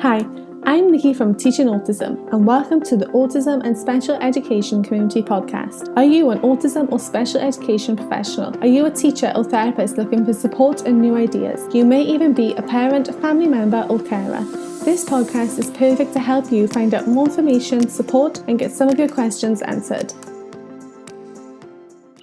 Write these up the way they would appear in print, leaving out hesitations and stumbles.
Hi, I'm Nikki from Teaching Autism and welcome to the Autism and Special Education Community Podcast. Are you an autism or special education professional? Are you a teacher or therapist looking for support and new ideas? You may even be a parent, family member or carer. This podcast is perfect to help you find out more information, support and get some of your questions answered.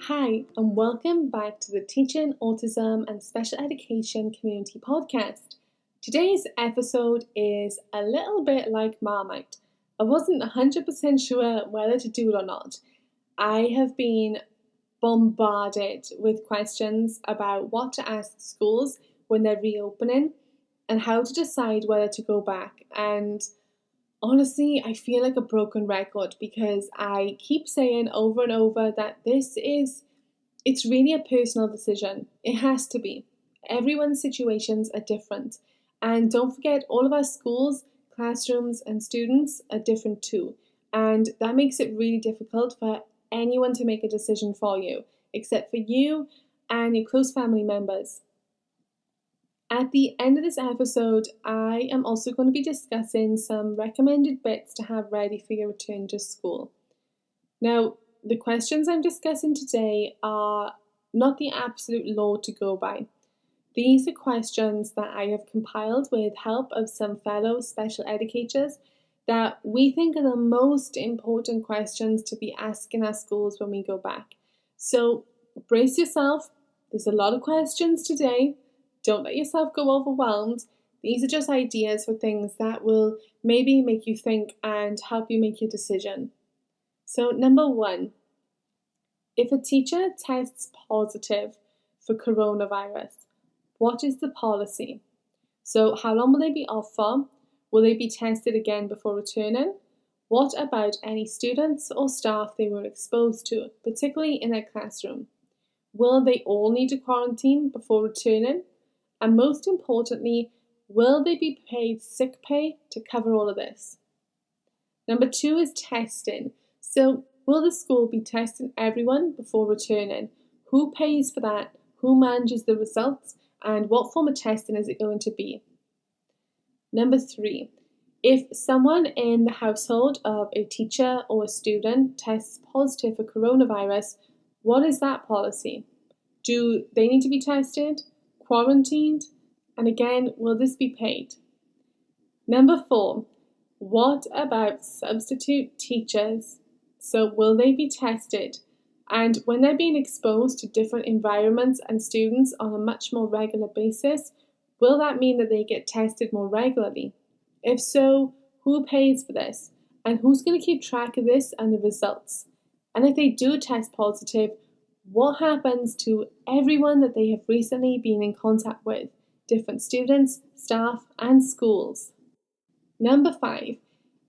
Hi and welcome back to the Teaching Autism and Special Education Community Podcast. Today's episode is a little bit like Marmite. I wasn't 100% sure whether to do it or not. I have been bombarded with questions about what to ask schools when they're reopening and how to decide whether to go back. And honestly, I feel like a broken record because I keep saying over and over that it's really a personal decision. It has to be. Everyone's situations are different. And don't forget, all of our schools, classrooms and students are different too. And that makes it really difficult for anyone to make a decision for you, except for you and your close family members. At the end of this episode, I am also going to be discussing some recommended bits to have ready for your return to school. Now, the questions I'm discussing today are not the absolute law to go by. These are questions that I have compiled with help of some fellow special educators that we think are the most important questions to be asking our schools when we go back. So brace yourself. There's a lot of questions today. Don't let yourself go overwhelmed. These are just ideas for things that will maybe make you think and help you make your decision. So number 1, if a teacher tests positive for coronavirus, what is the policy? So how long will they be off for? Will they be tested again before returning? What about any students or staff they were exposed to, particularly in their classroom? Will they all need to quarantine before returning? And most importantly, will they be paid sick pay to cover all of this? Number 2 is testing. So will the school be testing everyone before returning? Who pays for that? Who manages the results? And what form of testing is it going to be? Number 3, if someone in the household of a teacher or a student tests positive for coronavirus, what is that policy? Do they need to be tested, quarantined, and again, will this be paid? Number 4, what about substitute teachers? So will they be tested? And when they're being exposed to different environments and students on a much more regular basis, will that mean that they get tested more regularly? If so, who pays for this? And who's going to keep track of this and the results? And if they do test positive, what happens to everyone that they have recently been in contact with? Different students, staff, and schools. Number 5,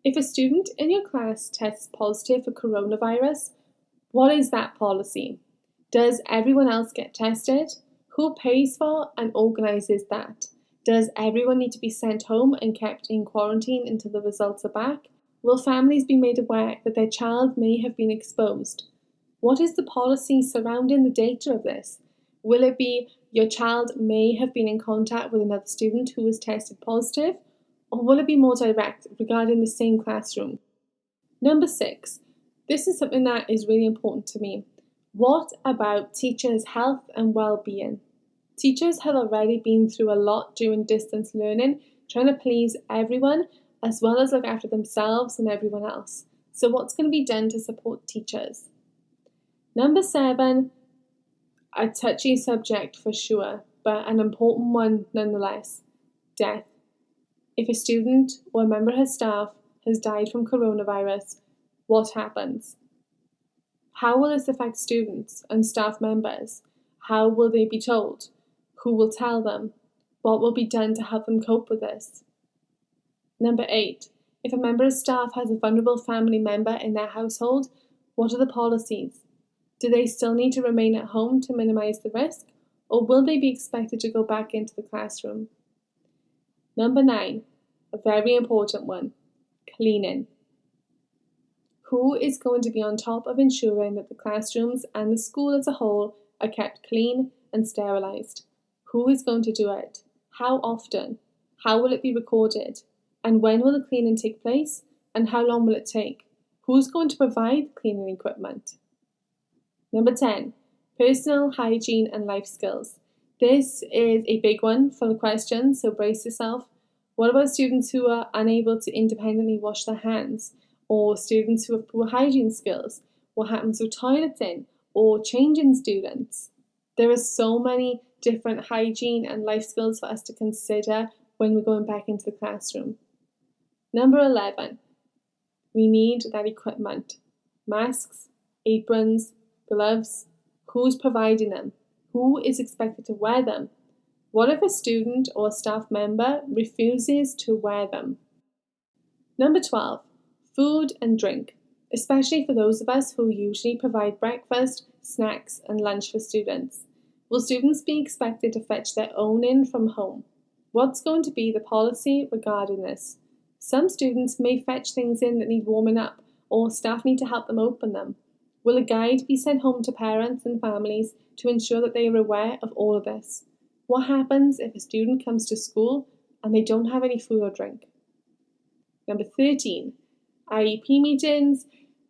if a student in your class tests positive for coronavirus, what is that policy? Does everyone else get tested? Who pays for and organises that? Does everyone need to be sent home and kept in quarantine until the results are back? Will families be made aware that their child may have been exposed? What is the policy surrounding the data of this? Will it be your child may have been in contact with another student who was tested positive? Or will it be more direct regarding the same classroom? Number 6. This is something that is really important to me. What about teachers' health and well-being? Teachers have already been through a lot during distance learning, trying to please everyone as well as look after themselves and everyone else. So what's going to be done to support teachers? Number 7, a touchy subject for sure, but an important one nonetheless. Death. If a student or a member of her staff has died from coronavirus, what happens? How will this affect students and staff members? How will they be told? Who will tell them? What will be done to help them cope with this? Number 8, if a member of staff has a vulnerable family member in their household, what are the policies? Do they still need to remain at home to minimise the risk, or will they be expected to go back into the classroom? Number 9, a very important one, cleaning. Who is going to be on top of ensuring that the classrooms and the school as a whole are kept clean and sterilised? Who is going to do it? How often? How will it be recorded? And when will the cleaning take place? And how long will it take? Who's going to provide cleaning equipment? Number 10, personal hygiene and life skills. This is a big one, full of questions, so brace yourself. What about students who are unable to independently wash their hands? Or students who have poor hygiene skills? What happens with toileting or changing students? There are so many different hygiene and life skills for us to consider when we're going back into the classroom. Number 11, we need that equipment. Masks, aprons, gloves. Who's providing them? Who is expected to wear them? What if a student or a staff member refuses to wear them? Number 12, food and drink, especially for those of us who usually provide breakfast, snacks and lunch for students. Will students be expected to fetch their own in from home? What's going to be the policy regarding this? Some students may fetch things in that need warming up, or staff need to help them open them. Will a guide be sent home to parents and families to ensure that they are aware of all of this? What happens if a student comes to school and they don't have any food or drink? Number 13, IEP meetings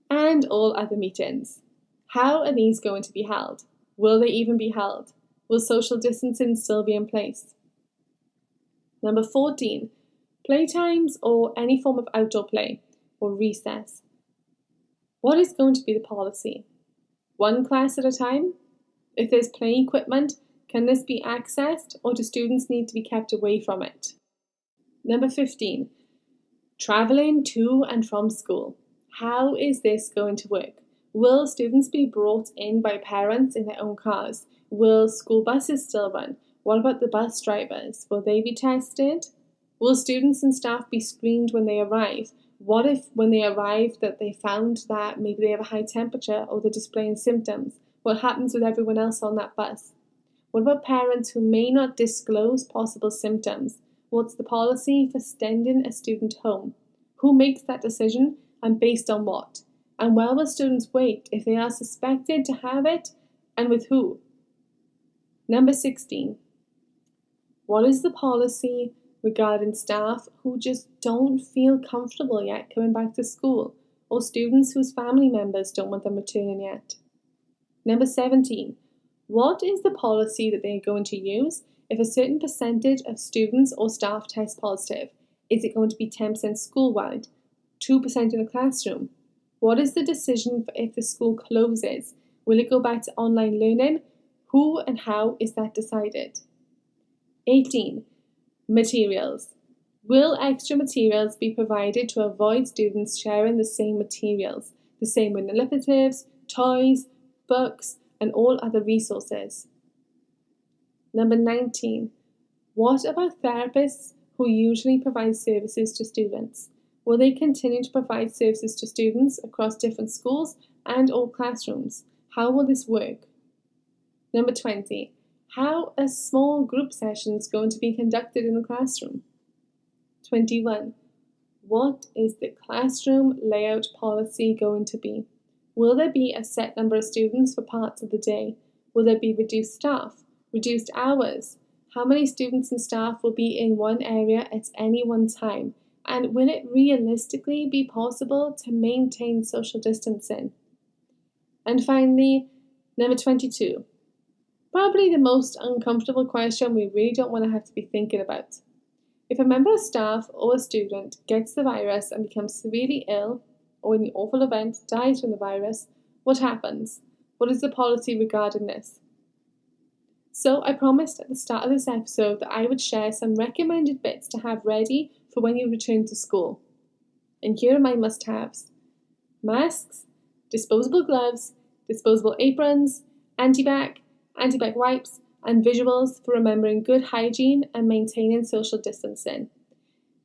and all other meetings. How are these going to be held? Will they even be held? Will social distancing still be in place? Number 14, playtimes or any form of outdoor play or recess. What is going to be the policy? One class at a time? If there's play equipment, can this be accessed or do students need to be kept away from it? Number 15, travelling to and from school. How is this going to work? Will students be brought in by parents in their own cars? Will school buses still run? What about the bus drivers? Will they be tested? Will students and staff be screened when they arrive? What if when they arrive that they found that maybe they have a high temperature or they're displaying symptoms? What happens with everyone else on that bus? What about parents who may not disclose possible symptoms? What's the policy for sending a student home? Who makes that decision and based on what? And where will students wait if they are suspected to have it, and with who? Number 16. What is the policy regarding staff who just don't feel comfortable yet coming back to school, or students whose family members don't want them returning yet? Number 17. What is the policy that they are going to use if a certain percentage of students or staff test positive? Is it going to be 10% school-wide, 2% in a classroom? What is the decision for if the school closes? Will it go back to online learning? Who and how is that decided? 18. Materials. Will extra materials be provided to avoid students sharing the same materials, the same manipulatives, toys, books, and all other resources? Number 19. What about therapists who usually provide services to students? Will they continue to provide services to students across different schools and all classrooms? How will this work? Number 20. How are small group sessions going to be conducted in the classroom? 21. What is the classroom layout policy going to be? Will there be a set number of students for parts of the day? Will there be reduced staff, reduced hours? How many students and staff will be in one area at any one time? And will it realistically be possible to maintain social distancing? And finally, number 22. Probably the most uncomfortable question we really don't want to have to be thinking about. If a member of staff or a student gets the virus and becomes severely ill, or in the awful event dies from the virus, what happens? What is the policy regarding this? So I promised at the start of this episode that I would share some recommended bits to have ready for when you return to school. And here are my must-haves. Masks, disposable gloves, disposable aprons, antibac wipes, and visuals for remembering good hygiene and maintaining social distancing.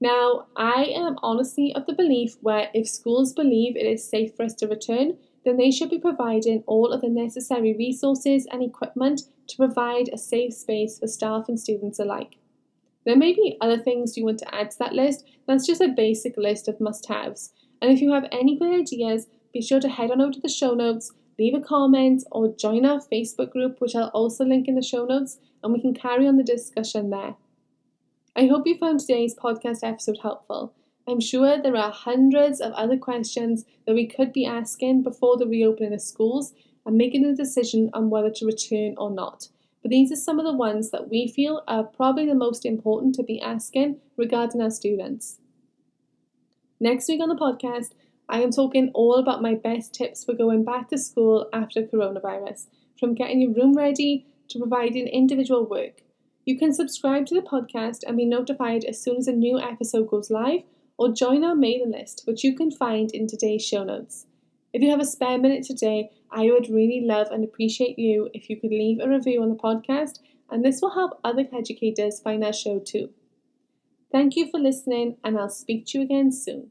Now, I am honestly of the belief where if schools believe it is safe for us to return, then they should be providing all of the necessary resources and equipment to provide a safe space for staff and students alike. There may be other things you want to add to that list. That's just a basic list of must-haves. And if you have any good ideas, be sure to head on over to the show notes, leave a comment, or join our Facebook group, which I'll also link in the show notes, and we can carry on the discussion there. I hope you found today's podcast episode helpful. I'm sure there are hundreds of other questions that we could be asking before the reopening of schools and making a decision on whether to return or not. But these are some of the ones that we feel are probably the most important to be asking regarding our students. Next week on the podcast, I am talking all about my best tips for going back to school after coronavirus, from getting your room ready to providing individual work. You can subscribe to the podcast and be notified as soon as a new episode goes live, or join our mailing list, which you can find in today's show notes. If you have a spare minute today, I would really love and appreciate you if you could leave a review on the podcast, and this will help other educators find our show too. Thank you for listening, and I'll speak to you again soon.